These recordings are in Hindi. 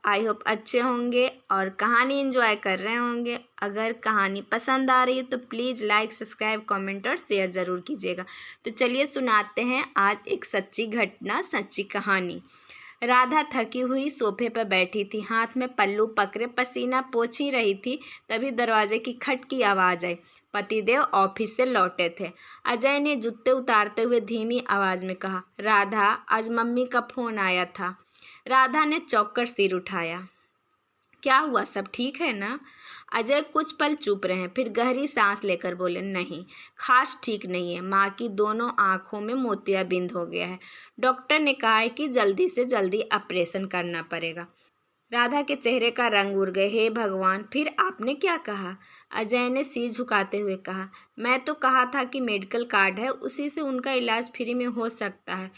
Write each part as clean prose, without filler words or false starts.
आई होप अच्छे होंगे और कहानी एंजॉय कर रहे होंगे। अगर कहानी पसंद आ रही है तो प्लीज़ लाइक, सब्सक्राइब, कमेंट और शेयर ज़रूर कीजिएगा। तो चलिए सुनाते हैं आज एक सच्ची घटना, सच्ची कहानी। राधा थकी हुई सोफे पर बैठी थी, हाथ में पल्लू पकड़े पसीना पोंछ ही रही थी। तभी दरवाजे की खट की आवाज़ आई। पतिदेव ऑफिस से लौटे थे। अजय ने जूते उतारते हुए धीमी आवाज़ में कहा, राधा, आज मम्मी का फ़ोन आया था। राधा ने चौंक कर सिर उठाया। क्या हुआ, सब ठीक है ना? अजय कुछ पल चुप रहे, फिर गहरी सांस लेकर बोले, नहीं, खास ठीक नहीं है। माँ की दोनों आंखों में मोतियाबिंद हो गया है। डॉक्टर ने कहा है कि जल्दी से जल्दी ऑपरेशन करना पड़ेगा। राधा के चेहरे का रंग उड़ गए। हे भगवान, फिर आपने क्या कहा? अजय ने सिर झुकाते हुए कहा, मैं तो कहा था कि मेडिकल कार्ड है, उसी से उनका इलाज फ्री में हो सकता है।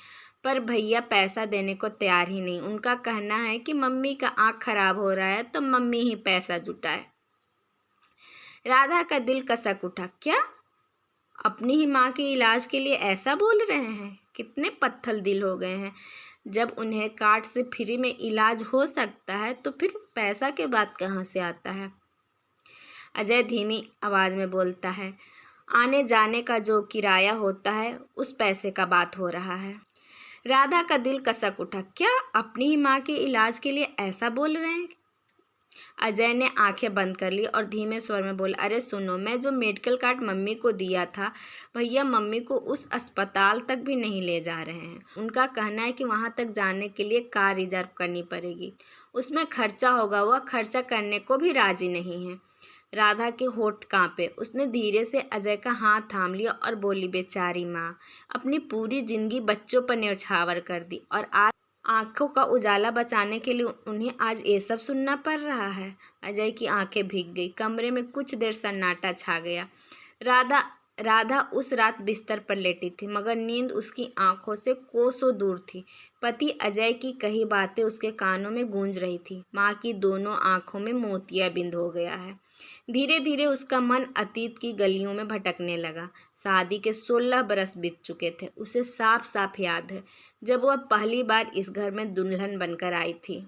पर भैया पैसा देने को तैयार ही नहीं। उनका कहना है कि मम्मी का आँख खराब हो रहा है तो मम्मी ही पैसा जुटाए। राधा का दिल कसक उठा। क्या अपनी ही माँ के इलाज के लिए ऐसा बोल रहे हैं? कितने पत्थर दिल हो गए हैं। जब उन्हें कार्ड से फ्री में इलाज हो सकता है तो फिर पैसा के बात कहाँ से आता है? अजय धीमी आवाज़ में बोलता है, आने जाने का जो किराया होता है उस पैसे का बात हो रहा है। राधा का दिल कसक उठा। क्या अपनी ही माँ के इलाज के लिए ऐसा बोल रहे हैं? अजय ने आंखें बंद कर ली और धीमे स्वर में बोला, अरे सुनो, मैं जो मेडिकल कार्ड मम्मी को दिया था, भैया मम्मी को उस अस्पताल तक भी नहीं ले जा रहे हैं। उनका कहना है कि वहाँ तक जाने के लिए कार रिजर्व करनी पड़ेगी, उसमें खर्चा होगा। वह खर्चा करने को भी राजी नहीं है। राधा के होठ कांपे। उसने धीरे से अजय का हाथ थाम लिया और बोली, बेचारी माँ, अपनी पूरी जिंदगी बच्चों पर न्यौछावर कर दी और आज आंखों का उजाला बचाने के लिए उन्हें आज ये सब सुनना पड़ रहा है। अजय की आंखें भीग गई। कमरे में कुछ देर सन्नाटा छा गया। राधा राधा उस रात बिस्तर पर लेटी थी, मगर नींद उसकी आंखों से कोसों दूर थी। पति अजय की कही बातें उसके कानों में गूंज रही थी। माँ की दोनों आंखों में मोतियाबिंद हो गया है। धीरे धीरे उसका मन अतीत की गलियों में भटकने लगा। शादी के 16 बरस बीत चुके थे। उसे साफ साफ याद है जब वह पहली बार इस घर में दुल्हन बनकर आई थी।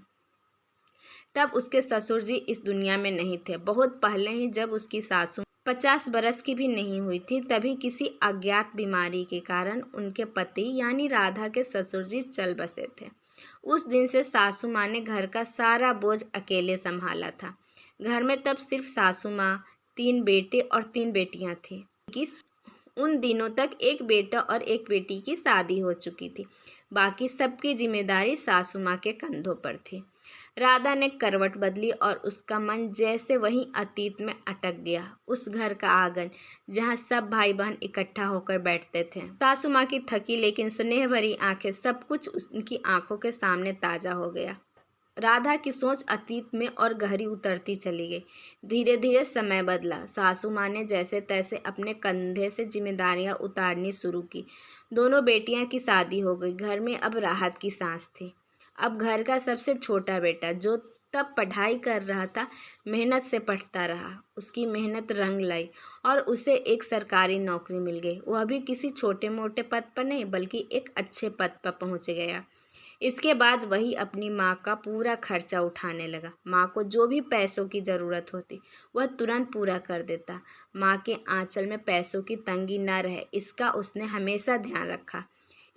तब उसके ससुर जी इस दुनिया में नहीं थे। बहुत पहले ही, जब उसकी सासू 50 बरस की भी नहीं हुई थी, तभी किसी अज्ञात बीमारी के कारण उनके पति यानी राधा के ससुर जी चल बसे थे। उस दिन से सासू माँ ने घर का सारा बोझ अकेले संभाला था। घर में तब सिर्फ सासू माँ, 3 बेटे और 3 बेटियां थी। उन दिनों तक एक बेटा और एक बेटी की शादी हो चुकी थी। बाकी सबकी जिम्मेदारी सासू माँ के कंधों पर थी। राधा ने करवट बदली और उसका मन जैसे वहीं अतीत में अटक गया। उस घर का आंगन जहाँ सब भाई बहन इकट्ठा होकर बैठते थे। सासू माँ की थकी लेकिन स्नेह भरी आंखें, सब कुछ उनकी आंखों के सामने ताज़ा हो गया। राधा की सोच अतीत में और गहरी उतरती चली गई। धीरे धीरे समय बदला। सासू माँ ने जैसे तैसे अपने कंधे से जिम्मेदारियाँ उतारनी शुरू की। दोनों बेटियां की शादी हो गई। घर में अब राहत की सांस थी। अब घर का सबसे छोटा बेटा, जो तब पढ़ाई कर रहा था, मेहनत से पढ़ता रहा। उसकी मेहनत रंग लाई और उसे एक सरकारी नौकरी मिल गई। वह भी किसी छोटे मोटे पद पर नहीं, बल्कि एक अच्छे पद पर पहुंच गया। इसके बाद वही अपनी माँ का पूरा खर्चा उठाने लगा। माँ को जो भी पैसों की ज़रूरत होती वह तुरंत पूरा कर देता। माँ के आंचल में पैसों की तंगी न रहे, इसका उसने हमेशा ध्यान रखा।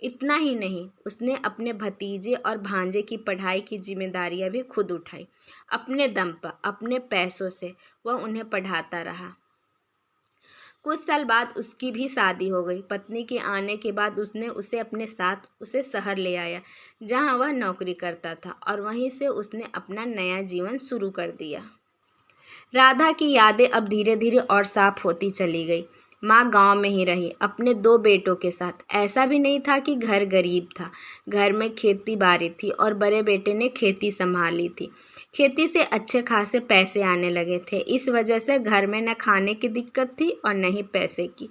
इतना ही नहीं, उसने अपने भतीजे और भांजे की पढ़ाई की जिम्मेदारियाँ भी खुद उठाई। अपने दम पर, अपने पैसों से वह उन्हें पढ़ाता रहा। कुछ साल बाद उसकी भी शादी हो गई। पत्नी के आने के बाद उसने उसे अपने साथ उसे शहर ले आया, जहां वह नौकरी करता था, और वहीं से उसने अपना नया जीवन शुरू कर दिया। राधा की यादें अब धीरे धीरे और साफ होती चली गई। माँ गांव में ही रही, अपने 2 बेटों के साथ। ऐसा भी नहीं था कि घर गरीब था। घर में खेती बाड़ी थी और बड़े बेटे ने खेती संभाली थी। खेती से अच्छे खासे पैसे आने लगे थे। इस वजह से घर में न खाने की दिक्कत थी और न ही पैसे की।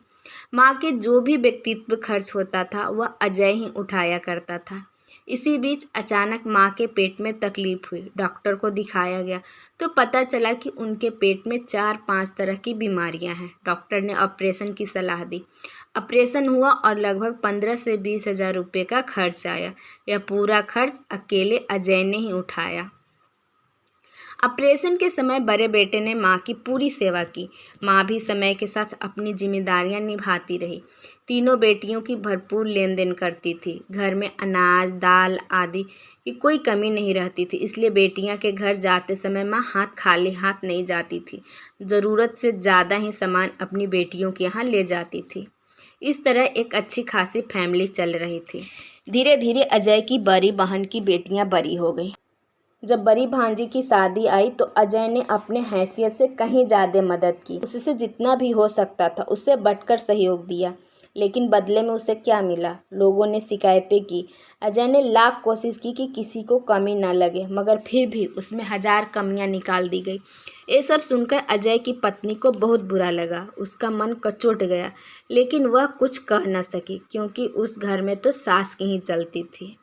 माँ के जो भी व्यक्तित्व खर्च होता था वह अजय ही उठाया करता था। इसी बीच अचानक माँ के पेट में तकलीफ हुई। डॉक्टर को दिखाया गया तो पता चला कि उनके पेट में 4-5 तरह की बीमारियां हैं। डॉक्टर ने ऑपरेशन की सलाह दी। ऑपरेशन हुआ और लगभग 15 से 20 हज़ार रुपये का खर्च आया। यह पूरा खर्च अकेले अजय ने ही उठाया। ऑपरेशन के समय बड़े बेटे ने माँ की पूरी सेवा की। माँ भी समय के साथ अपनी जिम्मेदारियां निभाती रही। तीनों बेटियों की भरपूर लेन देन करती थी। घर में अनाज, दाल आदि की कोई कमी नहीं रहती थी। इसलिए बेटियां के घर जाते समय माँ हाथ खाली हाथ नहीं जाती थी। ज़रूरत से ज़्यादा ही सामान अपनी बेटियों के यहाँ ले जाती थी। इस तरह एक अच्छी खासी फैमिली चल रही थी। धीरे धीरे अजय की बड़ी बहन की बेटियां बड़ी हो गई। जब बड़ी भांजी की शादी आई तो अजय ने अपने हैसियत से कहीं ज़्यादा मदद की। उससे जितना भी हो सकता था उससे बढ़कर सहयोग दिया। लेकिन बदले में उसे क्या मिला? लोगों ने शिकायतें की। अजय ने लाख कोशिश की कि किसी को कमी न लगे, मगर फिर भी उसमें 1000 कमियां निकाल दी गई। ये सब सुनकर अजय की पत्नी को बहुत बुरा लगा। उसका मन कचोट गया, लेकिन वह कुछ कह न सकी, क्योंकि उस घर में तो सास की ही चलती थी।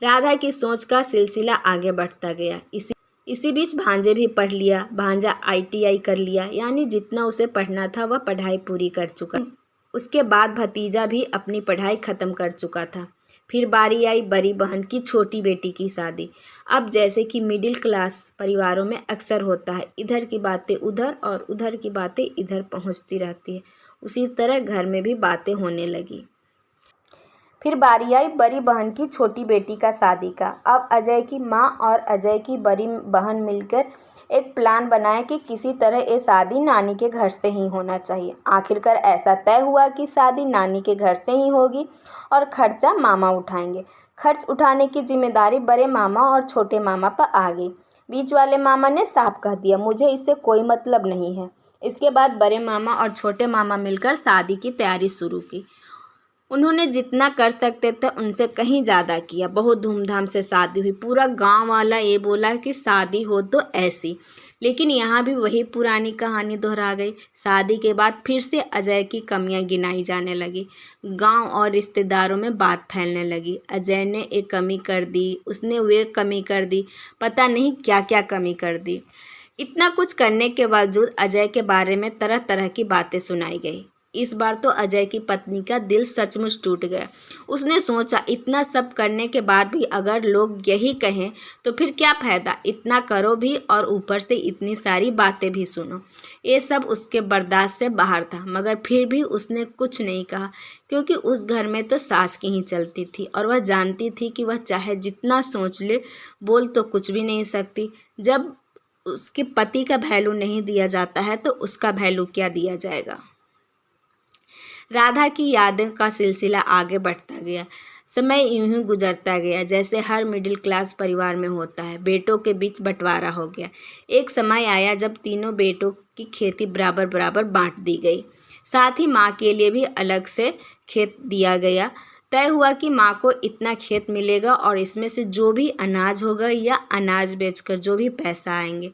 राधा की सोच का सिलसिला आगे बढ़ता गया। इसी बीच भांजे भी पढ़ लिया। भांजा ITI कर लिया, यानी जितना उसे पढ़ना था वह पढ़ाई पूरी कर चुका। उसके बाद भतीजा भी अपनी पढ़ाई ख़त्म कर चुका था। फिर बारी आई बड़ी बहन की छोटी बेटी की शादी। अब जैसे कि मिडिल क्लास परिवारों में अक्सर होता है, इधर की बातें उधर और उधर की बातें इधर पहुंचती रहती है, उसी तरह घर में भी बातें होने लगी। फिर बारी आई बड़ी बहन की छोटी बेटी का शादी का। अब अजय की माँ और अजय की बड़ी बहन मिलकर एक प्लान बनाए कि किसी तरह ये शादी नानी के घर से ही होना चाहिए। आखिरकार ऐसा तय हुआ कि शादी नानी के घर से ही होगी और खर्चा मामा उठाएंगे। खर्च उठाने की जिम्मेदारी बड़े मामा और छोटे मामा पर आ गई। बीच वाले मामा ने साफ कह दिया, मुझे इससे कोई मतलब नहीं है। इसके बाद बड़े मामा और छोटे मामा मिलकर शादी की तैयारी शुरू की। उन्होंने जितना कर सकते थे उनसे कहीं ज़्यादा किया। बहुत धूमधाम से शादी हुई। पूरा गांव वाला ये बोला कि शादी हो तो ऐसी। लेकिन यहाँ भी वही पुरानी कहानी दोहरा गई। शादी के बाद फिर से अजय की कमियां गिनाई जाने लगी। गांव और रिश्तेदारों में बात फैलने लगी। अजय ने एक कमी कर दी, उसने वे कमी कर दी, पता नहीं क्या क्या कमी कर दी। इतना कुछ करने के बावजूद अजय के बारे में तरह तरह की बातें सुनाई गई। इस बार तो अजय की पत्नी का दिल सचमुच टूट गया। उसने सोचा, इतना सब करने के बाद भी अगर लोग यही कहें तो फिर क्या फ़ायदा। इतना करो भी और ऊपर से इतनी सारी बातें भी सुनो। ये सब उसके बर्दाश्त से बाहर था, मगर फिर भी उसने कुछ नहीं कहा, क्योंकि उस घर में तो सास की ही चलती थी और वह जानती थी कि वह चाहे जितना सोच ले, बोल तो कुछ भी नहीं सकती। जब उसके पति का वैल्यू नहीं दिया जाता है तो उसका वैल्यू क्या दिया जाएगा। राधा की यादें का सिलसिला आगे बढ़ता गया। समय यूं ही गुजरता गया जैसे हर मिडिल क्लास परिवार में होता है। बेटों के बीच बंटवारा हो गया। एक समय आया जब तीनों बेटों की खेती बराबर बराबर बांट दी गई। साथ ही माँ के लिए भी अलग से खेत दिया गया। तय हुआ कि माँ को इतना खेत मिलेगा और इसमें से जो भी अनाज होगा या अनाज बेचकर जो भी पैसा आएंगे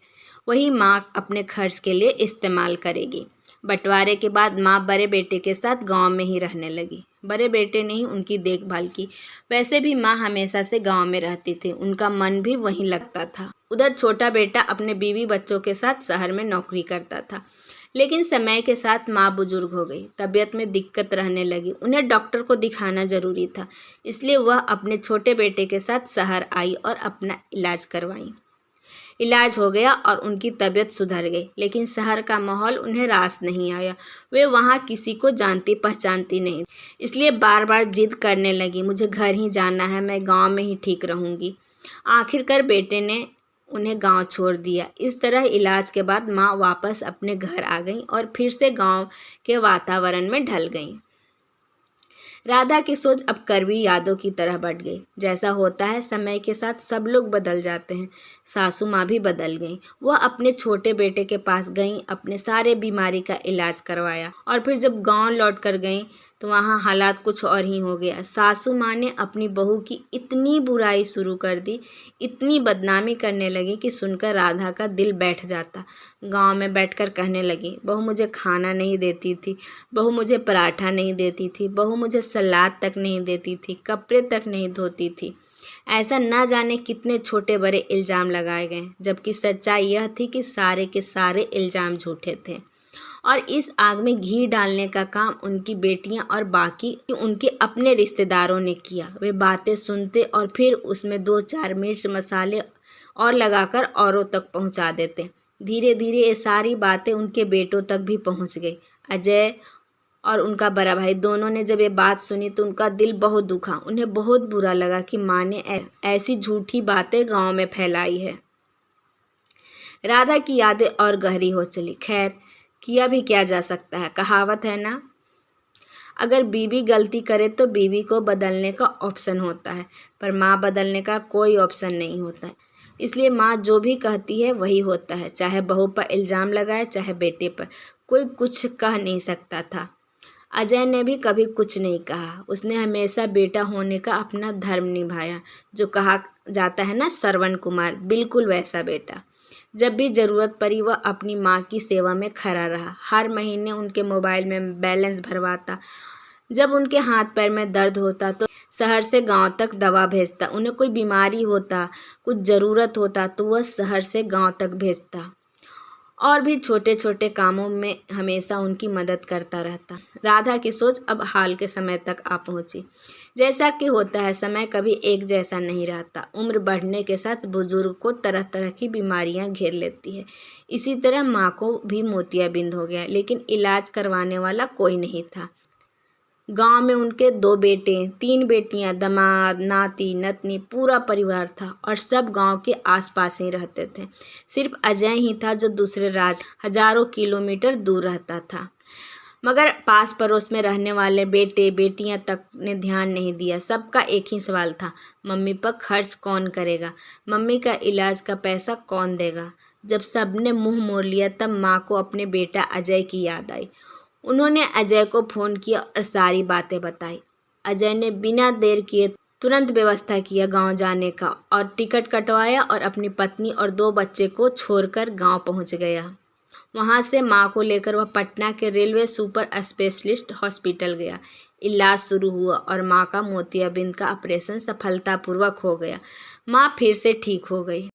वही माँ अपने खर्च के लिए इस्तेमाल करेगी। बंटवारे के बाद माँ बड़े बेटे के साथ गांव में ही रहने लगी। बड़े बेटे ने ही उनकी देखभाल की। वैसे भी माँ हमेशा से गांव में रहती थी, उनका मन भी वहीं लगता था। उधर छोटा बेटा अपने बीवी बच्चों के साथ शहर में नौकरी करता था। लेकिन समय के साथ माँ बुजुर्ग हो गई, तबीयत में दिक्कत रहने लगी। उन्हें डॉक्टर को दिखाना ज़रूरी था, इसलिए वह अपने छोटे बेटे के साथ शहर आई और अपना इलाज करवाई। इलाज हो गया और उनकी तबीयत सुधर गई। लेकिन शहर का माहौल उन्हें रास नहीं आया। वे वहाँ किसी को जानती पहचानती नहीं, इसलिए बार बार जिद करने लगी, मुझे घर ही जाना है, मैं गांव में ही ठीक रहूँगी। आखिरकार बेटे ने उन्हें गांव छोड़ दिया। इस तरह इलाज के बाद माँ वापस अपने घर आ गई और फिर से गांव के वातावरण में ढल गई। राधा की सोच अब कड़वी यादों की तरह बढ़ गई। जैसा होता है समय के साथ सब लोग बदल जाते हैं। सासू माँ भी बदल गईं। वह अपने छोटे बेटे के पास गईं, अपने सारे बीमारी का इलाज करवाया और फिर जब गांव लौट कर गईं तो वहाँ हालात कुछ और ही हो गया। सासू माँ ने अपनी बहू की इतनी बुराई शुरू कर दी, इतनी बदनामी करने लगी कि सुनकर राधा का दिल बैठ जाता। गांव में बैठकर कहने लगी, बहू मुझे खाना नहीं देती थी, बहू मुझे पराठा नहीं देती थी, बहू मुझे सलाद तक नहीं देती थी, कपड़े तक नहीं धोती थी। ऐसा न जाने कितने छोटे बड़े इल्ज़ाम लगाए गए, जबकि सच्चाई यह थी कि सारे के सारे इल्ज़ाम झूठे थे। और इस आग में घी डालने का काम उनकी बेटियां और बाकी उनके अपने रिश्तेदारों ने किया। वे बातें सुनते और फिर उसमें 2-4 मिर्च मसाले और लगाकर औरों तक पहुंचा देते। धीरे धीरे ये सारी बातें उनके बेटों तक भी पहुंच गई। अजय और उनका बड़ा भाई दोनों ने जब ये बात सुनी तो उनका दिल बहुत दुखा। उन्हें बहुत बुरा लगा कि माँ ने ऐसी झूठी बातें गांव में फैलाई है। राधा की यादें और गहरी हो चली। खैर, किया भी क्या जा सकता है, कहावत है ना, अगर बीवी गलती करे तो बीवी को बदलने का ऑप्शन होता है, पर माँ बदलने का कोई ऑप्शन नहीं होता है। इसलिए माँ जो भी कहती है वही होता है, चाहे बहू पर इल्ज़ाम लगाए चाहे बेटे पर, कोई कुछ कह नहीं सकता था। अजय ने भी कभी कुछ नहीं कहा। उसने हमेशा बेटा होने का अपना धर्म निभाया। जो कहा जाता है ना, श्रवण कुमार, बिल्कुल वैसा बेटा। जब भी ज़रूरत पड़ी वह अपनी माँ की सेवा में खड़ा रहा। हर महीने उनके मोबाइल में बैलेंस भरवाता। जब उनके हाथ पैर में दर्द होता तो शहर से गांव तक दवा भेजता। उन्हें कोई बीमारी होता, कुछ ज़रूरत होता तो वह शहर से गांव तक भेजता। और भी छोटे छोटे कामों में हमेशा उनकी मदद करता रहता। राधा की सोच अब हाल के समय तक आ पहुंची। जैसा कि होता है, समय कभी एक जैसा नहीं रहता। उम्र बढ़ने के साथ बुजुर्ग को तरह तरह की बीमारियां घेर लेती है। इसी तरह माँ को भी मोतियाबिंद हो गया, लेकिन इलाज करवाने वाला कोई नहीं था। गांव में उनके 2 बेटे, 3 बेटियां, दामाद, नाती नतनी, पूरा परिवार था और सब गांव के आसपास ही रहते थे। सिर्फ अजय ही था जो दूसरे राज्य हजारों किलोमीटर दूर रहता था। मगर पास पड़ोस में रहने वाले बेटे बेटियां तक ने ध्यान नहीं दिया। सबका एक ही सवाल था, मम्मी पर खर्च कौन करेगा, मम्मी का इलाज का पैसा कौन देगा। जब सबने मुंह मोड़ लिया तब माँ को अपने बेटा अजय की याद आई। उन्होंने अजय को फ़ोन किया और सारी बातें बताई। अजय ने बिना देर किए तुरंत व्यवस्था किया गांव जाने का और टिकट कटवाया और अपनी पत्नी और 2 बच्चे को छोड़कर गांव पहुंच गया। वहां से मां को लेकर वह पटना के रेलवे सुपर स्पेशलिस्ट हॉस्पिटल गया। इलाज शुरू हुआ और मां का मोतियाबिंद का ऑपरेशन सफलतापूर्वक हो गया। मां फिर से ठीक हो गई।